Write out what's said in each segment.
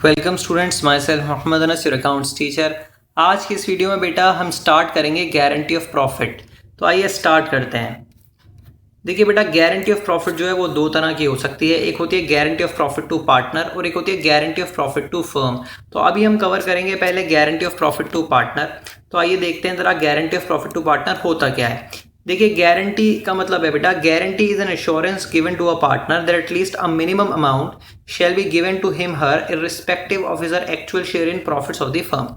Welcome students, myself Mohammad Anas, your accounts teacher. आज की इस वीडियो में बेटा हम स्टार्ट करेंगे गारंटी ऑफ प्रॉफिट। तो आइए स्टार्ट करते हैं। देखिए बेटा, गारंटी ऑफ प्रॉफिट जो है वो दो तरह की हो सकती है। एक होती है guarantee of profit to partner और एक होती है guarantee of profit to firm. तो अभी हम कवर करेंगे पहले guarantee of profit to partner. तो आइए देखते हैं जरा guarantee of profit to partner होता क्या है। देखिए, गारंटी का मतलब है बेटा, guarantee is an assurance given to a partner that at least a minimum amount shall be given to him her irrespective of his actual share in profits of the firm।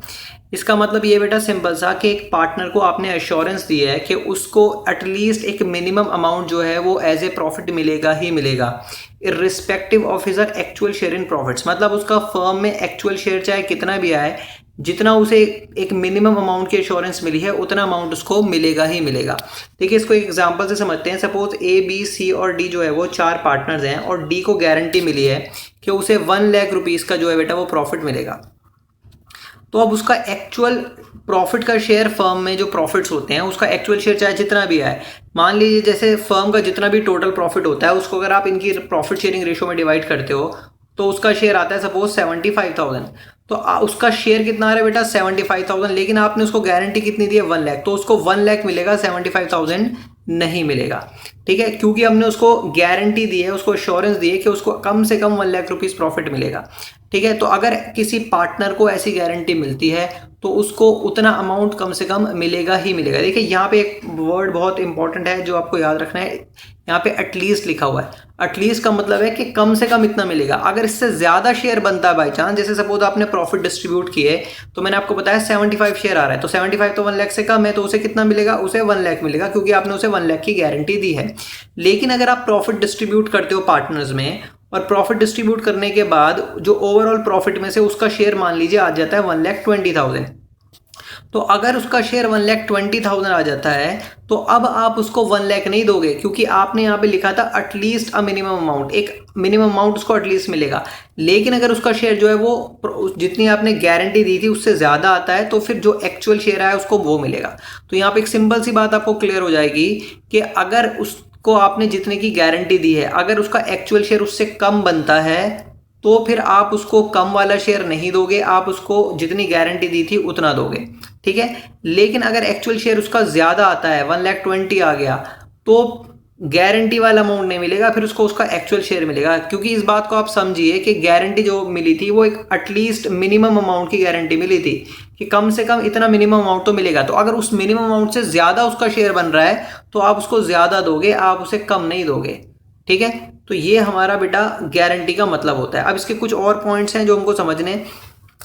इसका मतलब ये बेटा सिंपल सा कि एक पार्टनर को आपने assurance दिया है कि उसको एटलीस्ट एक मिनिमम अमाउंट जो है वो एज ए प्रॉफिट मिलेगा ही मिलेगा, irrespective of his actual share in profits. मतलब उसका फर्म में एक्चुअल शेयर चाहे कितना भी आए, जितना उसे एक मिनिमम अमाउंट की एश्योरेंस मिली है उतना अमाउंट उसको मिलेगा ही मिलेगा। देखिए, इसको एक एग्जांपल से समझते हैं। सपोज ए, बी, सी और डी जो है वो चार पार्टनर्स हैं और डी को गारंटी मिली है कि उसे 1 लाख रुपीज़ का जो है बेटा वो प्रॉफिट मिलेगा। तो अब उसका एक्चुअल प्रॉफिट का शेयर, फर्म में जो प्रॉफिट्स होते हैं उसका एक्चुअल शेयर चाहे जितना भी आए, मान लीजिए जैसे फर्म का जितना भी टोटल प्रॉफिट होता है उसको अगर आप इनकी प्रॉफिट शेयरिंग रेशो में डिवाइड करते हो तो उसका शेयर आता है सपोज 75,000। तो उसका शेयर कितना आ रहा है बेटा 75,000, लेकिन आपने उसको गारंटी कितनी दी है 1 लाख। तो उसको 1 लाख मिलेगा, 75,000 नहीं मिलेगा। ठीक है, क्योंकि हमने उसको गारंटी दी है, उसको एश्योरेंस दी है कि उसको कम से कम 1 लाख रुपीज़ प्रॉफिट मिलेगा। ठीक है, तो अगर किसी पार्टनर को ऐसी गारंटी मिलती है तो उसको उतना अमाउंट कम से कम मिलेगा ही मिलेगा। देखिए, यहाँ पे एक वर्ड बहुत इंपॉर्टेंट है जो आपको याद रखना है। यहाँ पे एटलीस्ट लिखा हुआ है। एटलीस्ट का मतलब है कि कम से कम इतना मिलेगा। अगर इससे ज़्यादा शेयर बनता है बाई चांस, जैसे सपोज आपने प्रॉफिट डिस्ट्रीब्यूट किए तो मैंने आपको बताया 75 शेयर आ रहा है, तो 75 तो 1 लाख से कम है, तो उसे कितना मिलेगा, उसे 1 लाख मिलेगा क्योंकि आपने उसे 1 लाख की गारंटी दी है। लेकिन अगर आप प्रॉफिट डिस्ट्रीब्यूट करते हो पार्टनर्स में और प्रॉफिट डिस्ट्रीब्यूट करने के बाद जो ओवरऑल प्रॉफिट में से उसका शेयर मान लीजिए आ जाता है 1,20,000, तो अगर उसका शेयर 1,20,000 आ जाता है तो अब आप उसको 1 लाख नहीं दोगे, क्योंकि आपने यहाँ पे लिखा था एटलीस्ट अ मिनिमम अमाउंट, एक मिनिमम अमाउंट उसको एटलीस्ट मिलेगा। लेकिन अगर उसका शेयर जो है वो जितनी आपने गारंटी दी थी उससे ज़्यादा आता है तो फिर जो एक्चुअल शेयर आया उसको वो मिलेगा। तो यहाँ पे एक सिंपल सी बात आपको क्लियर हो जाएगी कि अगर उसको आपने जितने की गारंटी दी है, अगर उसका एक्चुअल शेयर उससे कम बनता है तो फिर आप उसको कम वाला शेयर नहीं दोगे, आप उसको जितनी गारंटी दी थी उतना दोगे। ठीक है, लेकिन अगर एक्चुअल शेयर उसका ज़्यादा आता है, 1,20,000 आ गया, तो गारंटी वाला अमाउंट नहीं मिलेगा, फिर उसको उसका एक्चुअल शेयर मिलेगा। क्योंकि इस बात को आप समझिए कि गारंटी जो मिली थी वो एक एटलीस्ट मिनिमम अमाउंट की गारंटी मिली थी कि कम से कम इतना मिनिमम अमाउंट तो मिलेगा। तो अगर उस मिनिमम अमाउंट से ज़्यादा उसका शेयर बन रहा है तो आप उसको ज़्यादा दोगे, आप उसे कम नहीं दोगे। ठीक है, तो ये हमारा बेटा गारंटी का मतलब होता है। अब इसके कुछ और पॉइंट्स हैं जो हमको समझने।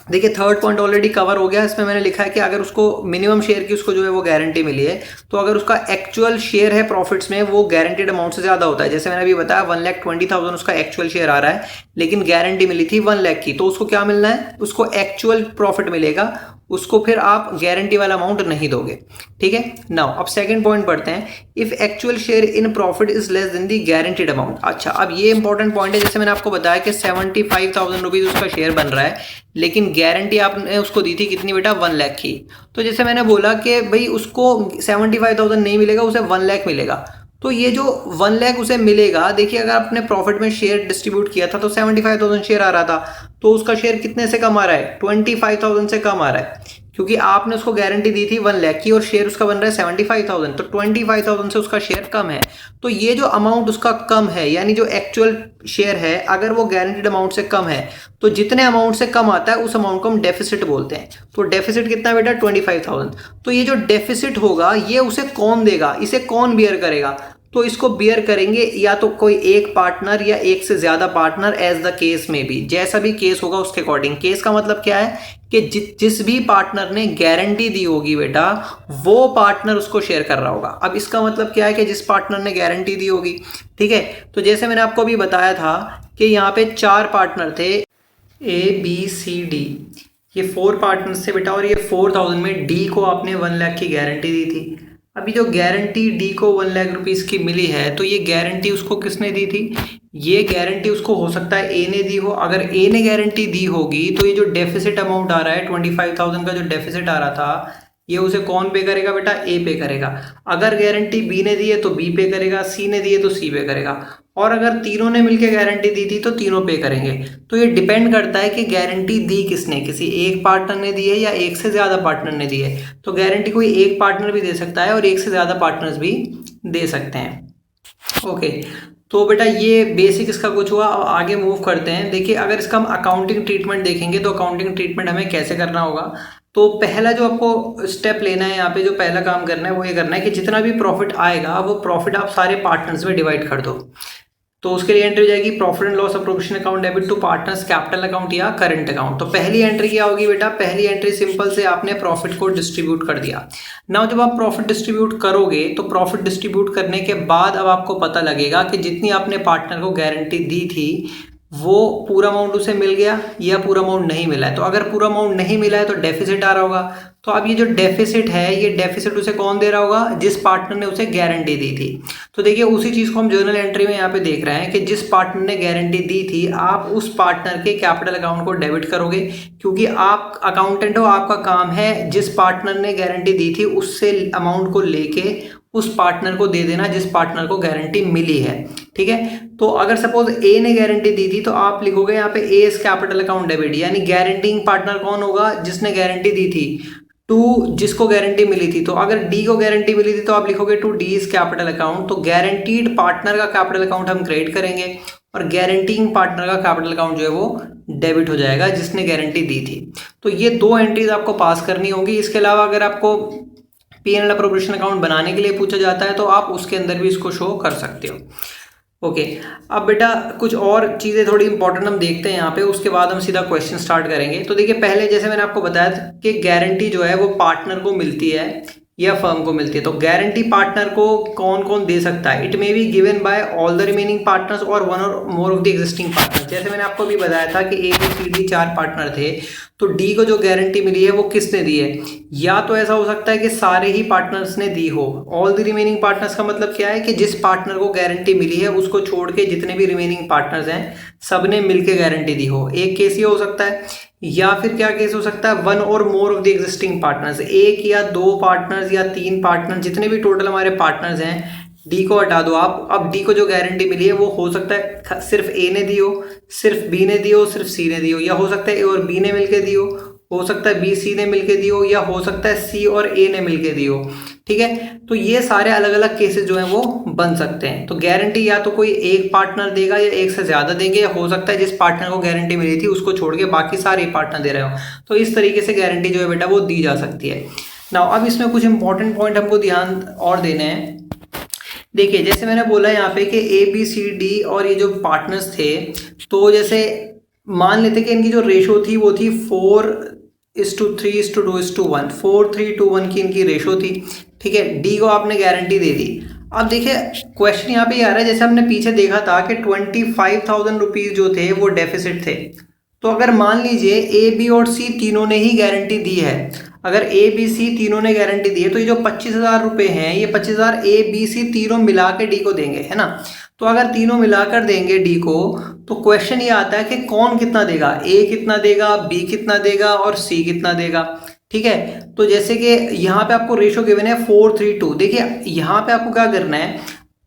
देखिए, थर्ड पॉइंट ऑलरेडी कवर हो गया। इसमें मैंने लिखा है कि अगर उसको मिनिमम शेयर की उसको जो है वो गारंटी मिली है, तो अगर उसका एक्चुअल शेयर है प्रॉफिट्स में वो गारंटीड अमाउंट से ज़्यादा होता है, जैसे मैंने अभी बताया 1,20,000 उसका एक्चुअल शेयर आ रहा है लेकिन गारंटी मिली थी 1 लाख की, तो उसको क्या मिलना है, उसको एक्चुअल प्रॉफिट मिलेगा, उसको फिर आप गारंटी वाला अमाउंट नहीं दोगे। ठीक है, नाउ अब सेकंड पॉइंट पढ़ते हैं। If actual share in profit is less than the guaranteed amount. अच्छा, अब ये इंपॉर्टेंट पॉइंट है। जैसे मैंने आपको बताया कि 75,000 रुपीज़ उसका शेयर बन रहा है, लेकिन गारंटी आपने उसको दी थी कितनी बेटा, 1 लाख की। तो जैसे मैंने बोला कि भाई उसको 75,000 नहीं मिलेगा, उसे 1 लाख मिलेगा। तो ये जो 1 लाख उसे मिलेगा, देखिए अगर आपने प्रॉफिट में शेयर डिस्ट्रीब्यूट किया था तो 75,000 शेयर आ रहा था, तो उसका शेयर कितने से कम आ रहा है, 25,000 से कम आ रहा है, क्योंकि आपने उसको गारंटी दी थी 1 लाख की और शेयर उसका बन रहा है 75,000, तो 25,000 से उसका शेयर कम है। तो ये जो अमाउंट उसका कम है, यानी जो एक्चुअल शेयर है अगर वो गारंटीड अमाउंट से कम है, तो जितने अमाउंट से कम आता है उस अमाउंट को हम डेफिसिट बोलते हैं। तो डेफिसिट कितना बेटा, 25,000। तो ये जो डेफिसिट होगा ये उसे कौन देगा, इसे कौन बियर करेगा, तो इसको बियर करेंगे या तो कोई एक पार्टनर या एक से ज्यादा पार्टनर, एज द केस में भी, जैसा भी केस होगा उसके अकॉर्डिंग। केस का मतलब क्या है कि जिस भी पार्टनर ने गारंटी दी होगी बेटा वो पार्टनर उसको शेयर कर रहा होगा। अब इसका मतलब क्या है कि जिस पार्टनर ने गारंटी दी होगी। ठीक है, तो जैसे मैंने आपको अभी बताया था कि यहाँ पे 4 पार्टनर थे, ABCD, ये 4 पार्टनर्स थे बेटा, और ये 4,000 में डी को आपने 1 लाख की गारंटी दी थी। अभी जो गारंटी डी को 1 लाख रुपीज़ की मिली है, तो ये गारंटी उसको किसने दी थी, ये गारंटी उसको हो सकता है ए ने दी हो। अगर ए ने गारंटी दी होगी तो ये जो डेफिसिट अमाउंट आ रहा है 25,000 का जो डेफिसिट आ रहा था, ये उसे कौन पे करेगा बेटा, ए पे करेगा। अगर गारंटी बी ने दी है तो बी पे करेगा, सी ने दी है तो सी पे करेगा, और अगर तीनों ने मिलकर गारंटी दी थी तो तीनों पे करेंगे। तो ये डिपेंड करता है कि गारंटी दी किसने, किसी एक पार्टनर ने दी है या एक से ज़्यादा पार्टनर ने दी है। तो गारंटी कोई एक पार्टनर भी दे सकता है और एक से ज़्यादा पार्टनर्स भी दे सकते हैं। ओके, तो बेटा ये बेसिक इसका कुछ हुआ। अब आगे मूव करते हैं। देखिए अगर इसका हम अकाउंटिंग ट्रीटमेंट देखेंगे तो अकाउंटिंग ट्रीटमेंट हमें कैसे करना होगा। तो पहला जो आपको स्टेप लेना है यहाँ पे, जो पहला काम करना है वो ये करना है कि जितना भी प्रॉफिट आएगा वो प्रॉफिट आप सारे पार्टनर्स में डिवाइड कर दो। तो उसके लिए एंट्री हो जाएगी profit and loss appropriation account debit to partners capital account या करंट अकाउंट। तो पहली एंट्री क्या होगी बेटा, पहली एंट्री सिंपल से आपने प्रॉफिट को डिस्ट्रीब्यूट कर दिया। नाउ जब आप प्रॉफिट डिस्ट्रीब्यूट करोगे तो प्रॉफिट डिस्ट्रीब्यूट करने के बाद अब आपको पता लगेगा कि जितनी आपने पार्टनर को गारंटी दी थी वो पूरा अमाउंट उसे मिल गया या पूरा अमाउंट नहीं मिला है। तो अगर पूरा अमाउंट नहीं मिला है तो डेफिसिट आ रहा होगा। तो अब ये जो डेफिसिट है, ये डेफिसिट उसे कौन दे रहा होगा, जिस पार्टनर ने उसे गारंटी दी थी। तो देखिए उसी चीज़ को हम जर्नल एंट्री में यहाँ पे देख रहे हैं कि जिस पार्टनर ने गारंटी दी थी आप उस पार्टनर के कैपिटल अकाउंट को डेबिट करोगे, क्योंकि आप अकाउंटेंट हो, आपका काम है जिस पार्टनर ने गारंटी दी थी उससे अमाउंट को लेके उस पार्टनर को दे देना जिस पार्टनर को गारंटी मिली है। ठीक है, तो अगर सपोज ए ने गारंटी दी थी तो आप लिखोगे यहाँ पे ए इज कैपिटल अकाउंट डेबिट, यानी गारंटीइंग पार्टनर कौन होगा, जिसने गारंटी दी थी, टू जिसको गारंटी मिली थी। तो अगर डी को गारंटी मिली थी तो आप लिखोगे to D is capital account. तो गारंटीड पार्टनर का कैपिटल अकाउंट हम क्रिएट करेंगे और गारंटीइंग पार्टनर का कैपिटल अकाउंट जो है वो डेबिट हो जाएगा जिसने गारंटी दी थी। तो ये दो एंट्रीज आपको पास करनी होगी। इसके अलावा अगर आपको P&L अप्रोप्रिएशन अकाउंट बनाने के लिए पूछा जाता है तो आप उसके अंदर भी इसको शो कर सकते हो। ओके, अब बेटा कुछ और चीज़ें थोड़ी इंपॉर्टेंट हम देखते हैं यहाँ पे, उसके बाद हम सीधा क्वेश्चन स्टार्ट करेंगे। तो देखिए पहले जैसे मैंने आपको बताया था कि गारंटी जो है वो पार्टनर को मिलती है या फर्म को मिलती है। तो गारंटी पार्टनर को कौन कौन दे सकता है, it may be given by all the remaining partners और वन और more of the existing partners. जैसे मैंने आपको भी बताया था कि A B C D 4 partner थे, तो डी को जो गारंटी मिली है वो किसने दी है, या तो ऐसा हो सकता है कि सारे ही पार्टनर्स ने दी हो। ऑल द रिमेनिंग पार्टनर्स का मतलब क्या है कि जिस पार्टनर को गारंटी मिली है उसको छोड़ के जितने भी रिमेनिंग पार्टनर्स हैं सबने मिलकर गारंटी दी हो। एक केस ये हो सकता है, या फिर क्या केस हो सकता है, वन और more of the existing partners, एक या दो पार्टनर्स या तीन पार्टनर, जितने भी टोटल हमारे पार्टनर्स हैं। डी को हटा दो आप, अब डी को जो गारंटी मिली है वो हो सकता है सिर्फ ए ने दी हो, सिर्फ बी ने दी हो, सिर्फ सी ने दी हो, या हो सकता है ए और बी ने मिलकर दी हो सकता है बी सी ने मिलकर दी हो, या हो सकता है सी और ए ने मिलकर दी हो। ठीक है, तो ये सारे अलग अलग केसेस जो हैं वो बन सकते हैं। तो गारंटी या तो कोई एक पार्टनर देगा या एक से ज़्यादा देंगे, या हो सकता है जिस पार्टनर को गारंटी मिली थी उसको छोड़ के बाकी सारे पार्टनर दे रहे हो। तो इस तरीके से गारंटी जो है बेटा वो दी जा सकती है। नाउ अब इसमें कुछ इंपॉर्टेंट पॉइंट हमको ध्यान और देने हैं। देखिए जैसे मैंने बोला यहाँ पे कि ए बी सी डी और ये जो पार्टनर्स थे, तो जैसे मान लेते कि इनकी जो रेशो थी वो थी 4:3:2:1, 4:3:1 की इनकी रेशो थी। ठीक है, डी को आपने गारंटी दे दी। अब देखिए क्वेश्चन यहाँ पे आ रहा है, जैसे हमने पीछे देखा था कि 25,000 रुपीज़ जो थे वो डेफिसिट थे। तो अगर मान लीजिए ए बी और सी तीनों ने ही गारंटी दी है, अगर ए बी सी तीनों ने गारंटी दी है तो ये जो 25,000 रुपये हैं ये 25,000 ए बी सी तीनों मिला के डी को देंगे, है ना। तो अगर तीनों मिलाकर देंगे डी को, तो क्वेश्चन ये आता है कि कौन कितना देगा, ए कितना देगा, बी कितना देगा और सी कितना देगा। ठीक है, तो जैसे कि यहाँ पे आपको रेशो गिवन है 4:3:2। देखिए यहाँ पे आपको क्या करना है,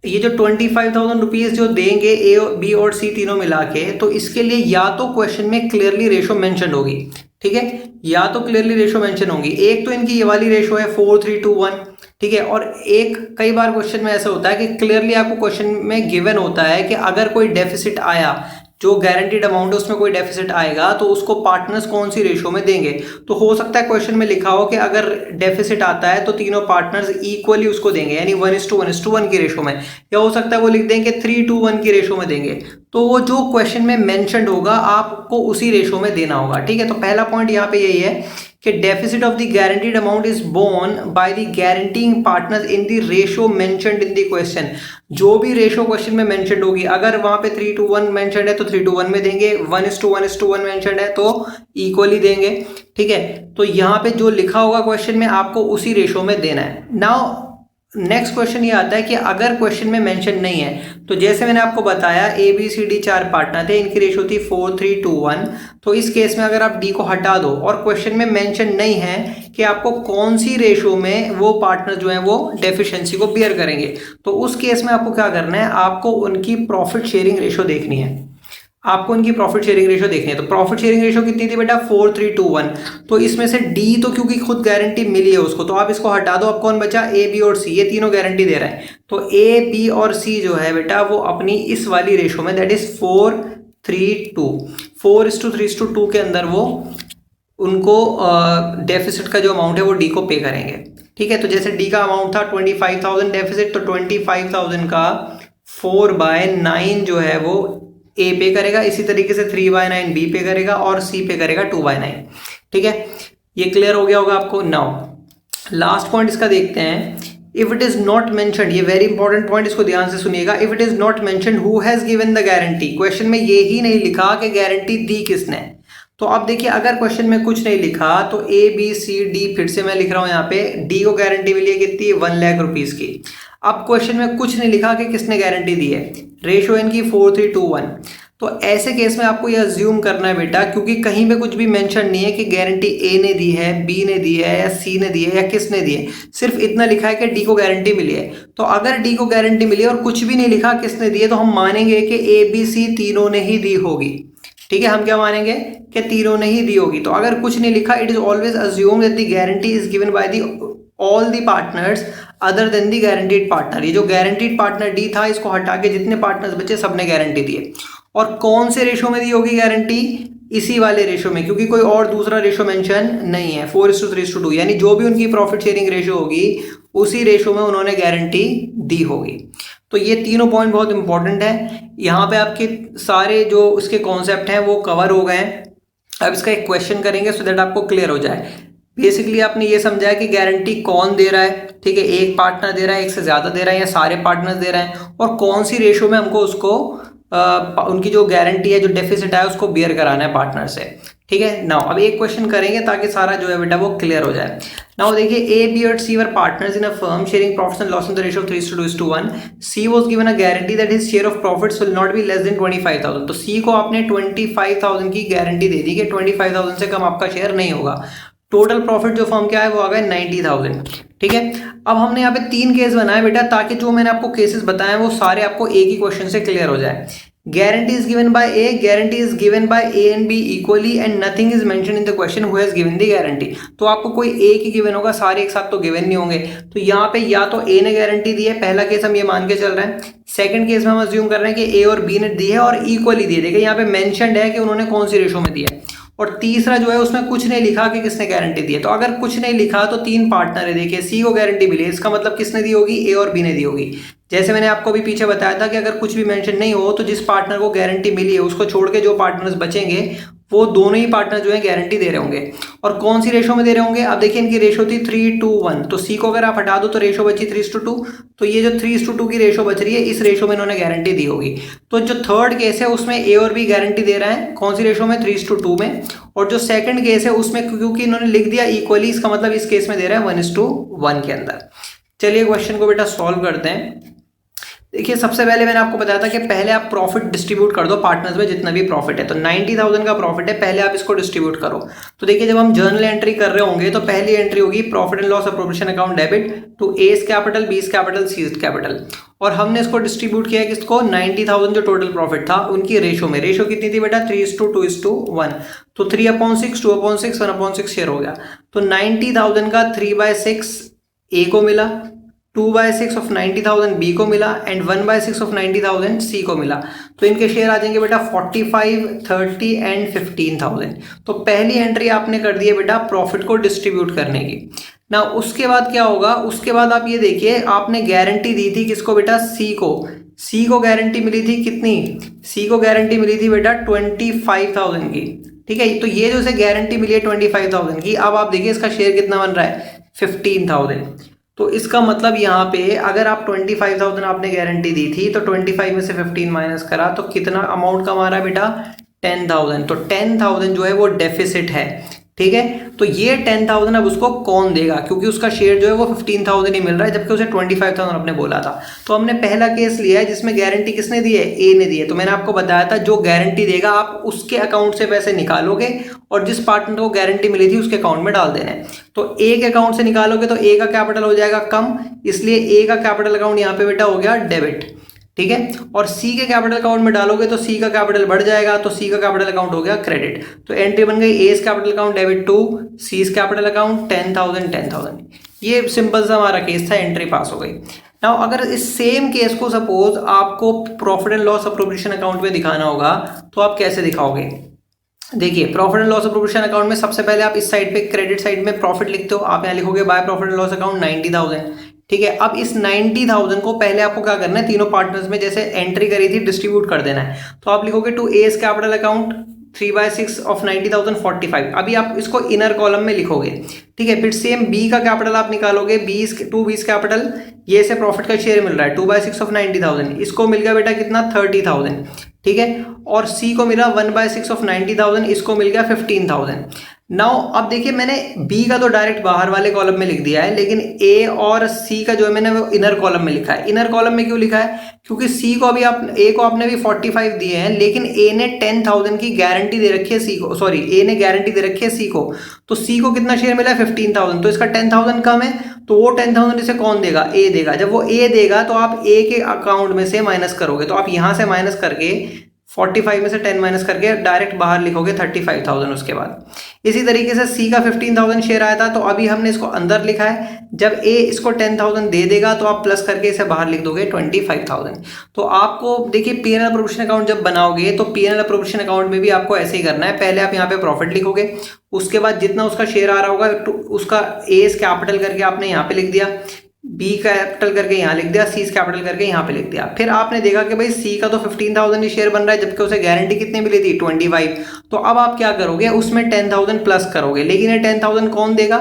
ये जो 25,000 रुपीज़ जो देंगे ए बी और सी तीनों मिला के, तो इसके लिए या तो क्वेश्चन में क्लियरली रेशो मेंशन होगी। ठीक है, या तो क्लियरली रेशो मेंशन होगी। एक तो इनकी ये वाली रेशो है 4:3:1। ठीक है, और एक कई बार क्वेश्चन में ऐसा होता है कि क्लियरली आपको क्वेश्चन में गिवन होता है कि अगर कोई डेफिसिट आया, जो गारंटीड अमाउंट है उसमें कोई डेफिसिट आएगा तो उसको पार्टनर्स कौन सी रेशो में देंगे। तो हो सकता है क्वेश्चन में लिखा हो कि अगर डेफिसिट आता है तो तीनों पार्टनर्स इक्वली उसको देंगे, यानी 1:1:1 की रेशो में, या हो सकता है वो लिख दें कि 3:1 की रेशो में देंगे। तो वो जो क्वेश्चन में मेंशन्ड होगा आपको उसी रेशो में देना होगा। ठीक है, तो पहला पॉइंट यहाँ पे यही है कि deficit of the guaranteed amount is borne by the guaranteeing partners in the ratio mentioned in the question. जो भी रेशो क्वेश्चन में मेंशन्ड होगी, अगर वहां पे 3:1 मेंशन्ड है तो 3:1 में देंगे, 1:1:1 मेंशन्ड है तो इक्वली देंगे। ठीक है, तो यहाँ पे जो लिखा होगा क्वेश्चन में आपको उसी रेशो में देना है। नाउ नेक्स्ट क्वेश्चन ये आता है कि अगर क्वेश्चन में मेंशन नहीं है, तो जैसे मैंने आपको बताया ABCD 4 पार्टनर थे, इनकी रेशो थी 4:3:1। तो इस केस में अगर आप डी को हटा दो और क्वेश्चन में मेंशन नहीं है कि आपको कौन सी रेशो में वो पार्टनर जो है वो डेफिशिएंसी को बियर करेंगे, तो उस केस में आपको क्या करना है, आपको उनकी प्रॉफिट शेयरिंग रेशो देखनी है। आपको इनकी प्रॉफिट शेयरिंग रेशो देखनी है। तो प्रॉफिट शेयरिंग रेशो कितनी थी बेटा, 4:3:1। तो इसमें से डी तो क्योंकि खुद गारंटी मिली है उसको, तो आप इसको हटा दो, अब कौन बचा, ए बी और सी, ये तीनों गारंटी दे रहे हैं। तो ए बी और सी जो है बेटा वो अपनी इस वाली रेशो में, दैट इज 4:3:2, 4:3:2 के अंदर वो उनको डेफिसिट का जो अमाउंट है वो डी को पे करेंगे। ठीक है, तो जैसे डी का अमाउंट था 25,000 डेफिसिट, तो 25,000 का 4/9 जो है वो ए पे करेगा, इसी तरीके से 3/9 बी पे करेगा और सी पे करेगा 2/9। ठीक है, ये क्लियर हो गया होगा आपको। नाउ लास्ट पॉइंट इसका देखते हैं, if it is not mentioned, ये वेरी इंपॉर्टेंट पॉइंट, इसको ध्यान से सुनिएगा। If it is not mentioned who has given the guarantee, question में ये ही नहीं लिखा कि गारंटी दी किसने। तो अब देखिए, अगर क्वेश्चन में कुछ नहीं लिखा तो ए बी सी डी, फिर से मैं लिख रहा हूं यहाँ पे, डी को गारंटी मिली है कितनी, 1 लाख रुपीज की। अब क्वेश्चन में कुछ नहीं लिखा कि किसने गारंटी दी है, रेशो इनकी 4:3:1। तो ऐसे केस में आपको ये अज्यूम करना है बेटा, क्योंकि कहीं पे कुछ भी मेंशन नहीं है कि गारंटी ए ने दी है, बी ने दी है या सी ने दी है या किसने दी है, सिर्फ इतना लिखा है कि डी को गारंटी मिली है। तो अगर डी को गारंटी मिली है और कुछ भी नहीं लिखा किसने दी है, तो हम मानेंगे कि ए बी सी तीनों ने ही दी होगी। ठीक है, हम क्या मानेंगे कि तीनों ने ही दी होगी। तो अगर कुछ नहीं लिखा, it is always assume that the guarantee is given by the all the partners other than the guaranteed partner. ये जो गारंटीड पार्टनर डी था, इसको हटा के जितने पार्टनर्स बचे सबने गारंटी दी है। और कौन से रेशो में दी होगी गारंटी, इसी वाले रेशो में, क्योंकि कोई और दूसरा रेशो मेंशन नहीं है, 4:3:2, यानी जो भी उनकी प्रॉफिट शेयरिंग रेशो होगी उसी रेशो में उन्होंने गारंटी दी होगी। तो ये तीनों पॉइंट बहुत इंपॉर्टेंट है। यहाँ पे आपके सारे जो उसके कॉन्सेप्ट हैं वो कवर हो गए हैं। अब इसका एक क्वेश्चन करेंगे सो दैट आपको क्लियर हो जाए। बेसिकली आपने ये समझा है कि गारंटी कौन दे रहा है, ठीक है, एक पार्टनर दे रहा है, एक से ज़्यादा दे रहा है या सारे पार्टनर दे रहे हैं, और कौन सी रेशो में हमको उसको उनकी जो गारंटी है, जो डेफिसिट है, उसको बियर कराना है पार्टनर से। ठीक है, नाउ अब एक क्वेश्चन करेंगे ताकि सारा जो है बेटा वो क्लियर हो जाए। नाउ देखिए, ए बी और C were partners in a firm sharing profits and loss in the ratio of 3:2:1। C was given a guarantee that his share of profits will not be less than 25,000। तो सी को आपने 25,000 की guarantee दे दी कि 25,000 से कम आपका share नहीं होगा। Total profit जो फर्म क्या है वो आ गया 90,000। ठीक है, अब हमने यहाँ पे 3 केस बनाए बेटा, ताकि जो मैंने आपको केसेस बताए वो सारे आपको एक ही क्वेश्चन से क्लियर हो जाए। Guarantee is given by A, guarantee is given by A and B equally and nothing is mentioned in the question who has given the guarantee। तो आपको कोई एक ही गिवन होगा, सारे एक साथ तो गिवन नहीं होंगे। तो यहाँ पे या तो A ने गारंटी दी है, पहला केस हम ये मान के चल रहे हैं। सेकंड केस में हम अज्यूम कर रहे हैं कि A और B ने दी है और इक्वली दी है। देखिए यहाँ पे मेंशन्ड है कि उन्होंने कौन सी रेशो में दी है। और तीसरा जो है उसमें कुछ नहीं लिखा कि किसने गारंटी दी है। तो अगर कुछ नहीं लिखा तो 3 पार्टनर है, देखिए सी को गारंटी मिली है, इसका मतलब किसने दी होगी, ए और बी ने दी होगी। जैसे मैंने आपको अभी पीछे बताया था कि अगर कुछ भी मेंशन नहीं हो तो जिस पार्टनर को गारंटी मिली है उसको छोड़ के जो पार्टनर्स बचेंगे वो दोनों ही पार्टनर जो है गारंटी दे रहे होंगे। और कौन सी रेशो में दे रहे होंगे, अब देखिए इनकी रेशो थी 3:1। तो सी को अगर आप हटा दो तो रेशो बची 3:2। तो ये जो 3:2 की रेशो बच रही है, इस रेशो में इन्होंने गारंटी दी होगी। तो जो थर्ड केस है उसमें ए और बी गारंटी दे रहे हैं, कौन सी रेशो में, 3:2 में। और जो सेकंड केस है उसमें क्योंकि इन्होंने लिख दिया इक्वली, इसका मतलब इस केस में दे रहा है 1:1 के अंदर। चलिए क्वेश्चन को बेटा सॉल्व करते हैं। देखिए सबसे पहले मैंने आपको बताया था कि पहले आप प्रॉफिट डिस्ट्रीब्यूट कर दो पार्टनर्स में, जितना भी प्रॉफिट है। तो 90,000 का प्रॉफिट है, पहले आप इसको डिस्ट्रीब्यूट करो। तो देखिए जब हम जर्नल एंट्री कर रहे होंगे तो पहली एंट्री होगी profit and loss appropriation account debit to A's capital, B's capital, C's capital. और हमने इसको डिस्ट्रीब्यूट किया किसको, 90,000 जो टोटल प्रॉफिट था उनकी रेशो में। रेशो कितनी थी बेटा, 3:2:1। तो 3/6, 2/6, 1/6 शेयर हो गया। तो 90,000 का 3/6 ए को मिला, 2/6 ऑफ 90,000 बी को मिला एंड 1/6 ऑफ 90,000 सी को मिला। तो इनके शेयर आ जाएंगे बेटा 45, 30 एंड 15,000। तो पहली एंट्री आपने कर दी है बेटा प्रॉफिट को डिस्ट्रीब्यूट करने की ना। उसके बाद क्या होगा, उसके बाद आप ये देखिए आपने गारंटी दी थी किसको बेटा, सी को। सी को गारंटी मिली थी कितनी, सी को गारंटी मिली थी बेटा 25,000 की। ठीक है, तो ये जो इसे गारंटी मिली है 25,000 की, अब आप देखिए इसका शेयर कितना बन रहा है, 15,000। तो इसका मतलब यहाँ पे अगर आप 25,000 आपने गारंटी दी थी तो 25 में से 15 माइनस करा तो कितना अमाउंट कमा रहा है बेटा, 10,000। तो 10,000 जो है वो डेफिसिट है। ठीक है, तो ये 10,000 अब उसको कौन देगा, क्योंकि उसका शेयर जो है वो 15,000 ही मिल रहा है, जबकि उसे 25,000 आपने बोला था। तो हमने पहला केस लिया है जिसमें गारंटी किसने दी है, ए ने दी है। तो मैंने आपको बताया था जो गारंटी देगा आप उसके अकाउंट से पैसे निकालोगे और जिस पार्टनर को गारंटी मिली थी उसके अकाउंट में डाल देना है। तो ए के अकाउंट से निकालोगे तो ए का कैपिटल हो जाएगा कम, इसलिए ए का कैपिटल अकाउंट यहाँ पे बेटा हो गया डेबिट, ठीक है। और सी के कैपिटल अकाउंट में डालोगे तो सी का कैपिटल बढ़ जाएगा, तो सी का कैपिटल अकाउंट हो गया क्रेडिट। तो एंट्री बन गई A's capital account debit to C's capital account 10,000। ये सिंपल सा हमारा केस था, एंट्री पास हो गई। नाउ अगर इस सेम केस को सपोज आपको profit and loss appropriation account में दिखाना होगा तो आप कैसे दिखाओगे। देखिए profit and loss appropriation account में सबसे पहले आप इस साइड पे क्रेडिट साइड में प्रॉफिट लिखते हो, आप यहाँ लिखोगे by profit and loss account 90,000, ठीक है। अब इस 90,000 को पहले आपको क्या करना है, तीनों पार्टनर्स में जैसे एंट्री करी थी डिस्ट्रीब्यूट कर देना है। तो आप लिखोगे to A's capital account 3/6 of 90,000 45। अभी आप इसको इनर कॉलम में लिखोगे, ठीक है। फिर सेम बी का कैपिटल आप निकालोगे, टू बीस कैपिटल, ये से प्रॉफिट का शेयर मिल रहा है 2/6 ऑफ 90,000, इसको मिल गया बेटा कितना 30,000, ठीक है। और सी को मिला 1/6 ऑफ 90,000, इसको मिल गया 15,000। नाउ अब देखिए मैंने बी का तो डायरेक्ट बाहर वाले कॉलम में लिख दिया है, लेकिन ए और सी का जो है मैंने वो इनर कॉलम में लिखा है। इनर कॉलम में क्यों लिखा है, क्योंकि सी को अभी आप ए को आपने भी 45 दिए हैं, लेकिन ए ने 10,000 की गारंटी दे रखी है सी को, सॉरी ए ने गारंटी दे रखी है सी को। तो सी को कितना शेयर मिला है 15,000, तो इसका 10,000 कम है, तो वो 10,000 इसे कौन देगा, ए देगा। जब वो ए देगा तो आप ए के अकाउंट में से माइनस करोगे, तो आप यहां से माइनस करके 45 में से 10 माइनस करके डायरेक्ट बाहर लिखोगे 35,000 उसके बाद। इसी तरीके से सी का 15,000 शेयर आया था, तो अभी हमने इसको अंदर लिखा है। जब ए इसको 10,000 दे देगा तो आप प्लस करके इसे बाहर लिख दोगे 25,000। तो आपको देखिए पीएनएल अप्रोप्रिएशन अकाउंट जब बनाओगे तो पीएनएल अप्रोप्रिएशन अकाउंट में भी आपको ऐसे ही करना है। पहले आप यहाँ पे प्रॉफिट लिखोगे, उसके बाद जितना उसका शेयर आ रहा होगा उसका एस कैपिटल करके आपने यहाँ पे लिख दिया, बी कैपिटल करके यहाँ लिख दिया, सी कैपिटल करके यहाँ पे लिख दिया। फिर आपने देखा कि भाई सी का तो 15,000 ही शेयर बन रहा है, जबकि उसे गारंटी कितनी मिली थी 25। तो अब आप क्या करोगे, उसमें 10,000 प्लस करोगे, लेकिन ये 10,000 कौन देगा,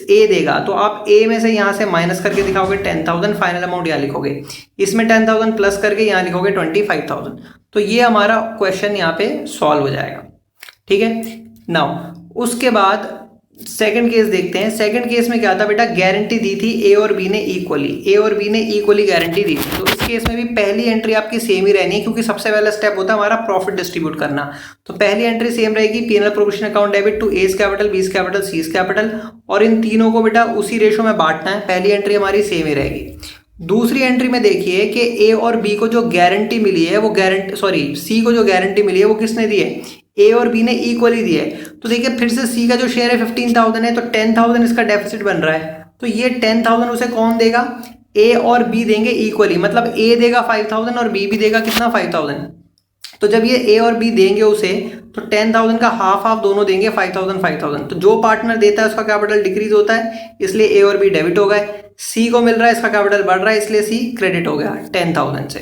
ए देगा। तो आप ए में से यहाँ से माइनस करके दिखाओगे 10,000, फाइनल अमाउंट यहाँ लिखोगे, इसमें 10,000 प्लस करके यहाँ लिखोगे 25,000। तो ये हमारा क्वेश्चन यहाँ पे सॉल्व हो जाएगा, ठीक है। नाउ उसके बाद सेकंड केस देखते हैं। सेकंड केस में क्या था बेटा, गारंटी दी थी ए और बी ने इक्वली गारंटी दी थी। तो इस केस में भी पहली एंट्री आपकी सेम ही रहनी है, क्योंकि सबसे पहला स्टेप होता है हमारा प्रॉफिट डिस्ट्रीब्यूट करना। तो पहली एंट्री सेम रहेगी, PNL appropriation account debit to A's capital, B's capital, C's capital, और इन तीनों को बेटा उसी रेशो में बांटना है। पहली एंट्री हमारी सेम ही रहेगी। दूसरी एंट्री में देखिए कि ए और बी को जो गारंटी मिली है वो सी को जो गारंटी मिली है वो किसने दी है, ए और बी ने इक्वली दी है। तो देखिए फिर से सी का जो शेयर है 15,000 है, तो 10,000 इसका डेफिसिट बन रहा है। तो ये 10,000 उसे कौन देगा, ए और बी देंगे इक्वली, मतलब ए देगा 5,000 और बी भी देगा कितना 5,000। तो जब ये ए और बी देंगे उसे, तो 10,000 का हाफ हाफ दोनों देंगे 5,000। तो जो पार्टनर देता है उसका कैपिटल डिक्रीज होता है, इसलिए ए और बी डेबिट हो गए। सी को मिल रहा है, इसका कैपिटल बढ़ रहा है, इसलिए सी क्रेडिट हो गया 10,000 से।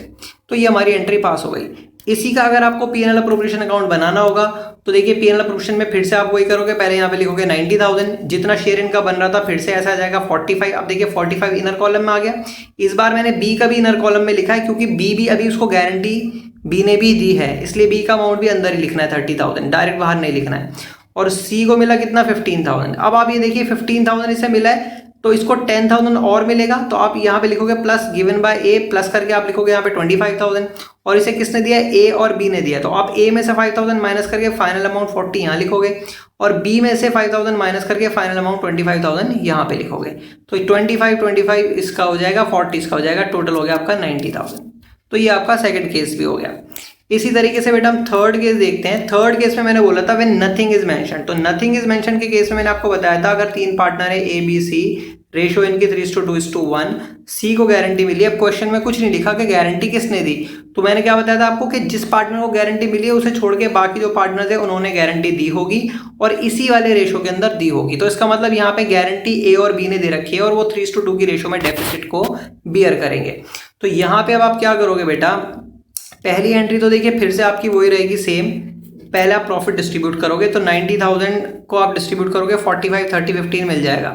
तो ये हमारी एंट्री पास हो गई। इसी का अगर आपको पीएनएल अप्रोप्रिएशन अकाउंट बनाना होगा तो देखिए पीएनएल अप्रोप्रिएशन में फिर से आप वही करोगे, पहले यहाँ पे लिखोगे 90,000, जितना शेयर इनका बन रहा था फिर से ऐसा आ जाएगा 45। अब देखिए 45 इनर कॉलम में आ गया। इस बार मैंने बी का भी इनर कॉलम में लिखा है, क्योंकि बी भी अभी उसको गारंटी बी ने भी दी है, इसलिए बी का अमाउंट भी अंदर ही लिखना है 30,000, डायरेक्ट बाहर नहीं लिखना है। और सी को मिला कितना 15,000। अब आप ये देखिए 15,000 इसे मिला है, तो इसको 10,000 और मिलेगा, तो आप यहाँ पे लिखोगे plus given by A, plus करके आप लिखोगे यहाँ पे 25,000, और इसे किसने दिया, ए और बी ने दिया। तो आप ए में से 5,000 माइनस करके फाइनल अमाउंट 40 यहाँ लिखोगे, और बी में से 5,000 माइनस करके फाइनल अमाउंट 25,000 यहाँ पे लिखोगे। तो 25 इसका हो जाएगा, 40 इसका हो जाएगा, टोटल हो गया आपका 90,000। तो ये आपका सेकंड केस भी हो गया। इसी तरीके से बेटा हम थर्ड केस देखते हैं। थर्ड केस में मैंने बोला था व्हेन नथिंग इज मेंशन। तो नथिंग इज मेंशन के केस में मैंने आपको बताया था अगर तीन पार्टनर है ए बी सी, रेशो इनकी 3:2:1, सी को गारंटी मिली। अब क्वेश्चन में कुछ नहीं लिखा कि गारंटी किसने दी, तो मैंने क्या बताया था आपको कि जिस पार्टनर को गारंटी मिली है उसे छोड़ के बाकी जो पार्टनर थे उन्होंने गारंटी दी होगी और इसी वाले रेशो के अंदर दी होगी। तो इसका मतलब यहाँ पे गारंटी ए और बी ने दे रखी है और वो 3:2 की रेशो में डेफिसिट को बियर करेंगे। तो यहाँ पे अब आप क्या करोगे बेटा, पहली एंट्री तो देखिए फिर से आपकी वही रहेगी सेम। पहले आप प्रॉफिट डिस्ट्रीब्यूट करोगे, तो 90,000 को आप डिस्ट्रीब्यूट करोगे 45, 30, 15 मिल जाएगा।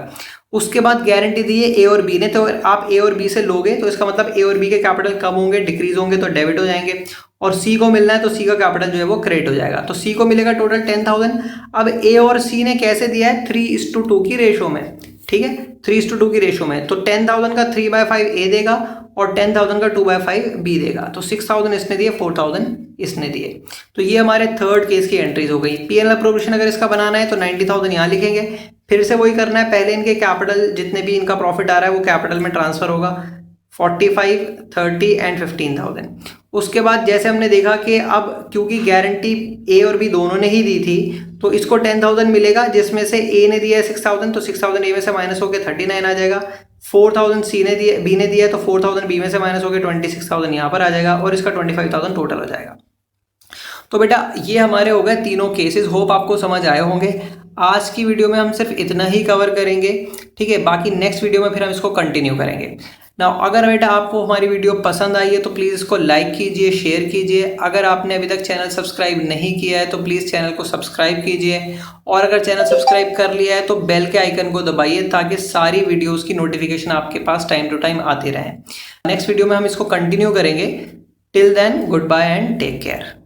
उसके बाद गारंटी दी है ए और बी ने, तो अगर आप ए और बी से लोगे तो इसका मतलब ए और बी के कैपिटल कम होंगे, डिक्रीज होंगे तो डेबिट हो जाएंगे, और सी को मिलना है तो सी का कैपिटल जो है वो क्रेडिट हो जाएगा। तो सी को मिलेगा टोटल 10,000। अब ए और सी ने कैसे दिया है, 3:2 की रेशो में, ठीक है, 3:2 की रेशो में। तो 10,000 का 3/5 ए देगा और 10,000 का 2/5 बी देगा। तो 6,000 इसने दिए, 4,000 इसने दिए। तो ये हमारे थर्ड केस की एंट्रीज हो गई। पीएनएल प्रोविजन अगर इसका बनाना है तो 90,000 यहाँ लिखेंगे, फिर से वही करना है, पहले इनके कैपिटल जितने भी इनका प्रॉफिट आ रहा है वो कैपिटल में ट्रांसफर होगा, 45, 30 एंड 15,000। उसके बाद जैसे हमने देखा कि अब क्योंकि गारंटी ए और बी दोनों ने ही दी थी तो इसको 10,000 मिलेगा, जिसमें से ए ने दिया है 6,000, तो 6,000 ए में से माइनस होकर 39 आ जाएगा। 4,000 सी ने दिया, बी ने दिया है तो 4,000 बी में से माइनस होकर 26,000 यहाँ पर आ जाएगा और इसका 25,000 टोटल हो जाएगा। तो बेटा ये हमारे हो गए तीनों केसेस। होप आपको समझ आए होंगे। आज की वीडियो में हम सिर्फ इतना ही कवर करेंगे, ठीक है, बाकी नेक्स्ट वीडियो में फिर हम इसको कंटिन्यू करेंगे ना। अगर बेटा आपको हमारी वीडियो पसंद आई है तो प्लीज़ इसको लाइक कीजिए, शेयर कीजिए। अगर आपने अभी तक चैनल सब्सक्राइब नहीं किया है तो प्लीज़ चैनल को सब्सक्राइब कीजिए, और अगर चैनल सब्सक्राइब कर लिया है तो बेल के आइकन को दबाइए ताकि सारी वीडियोज़ की नोटिफिकेशन आपके पास टाइम टू टाइम आती रहे। नेक्स्ट वीडियो में हम इसको कंटिन्यू करेंगे। Till then goodbye and take care.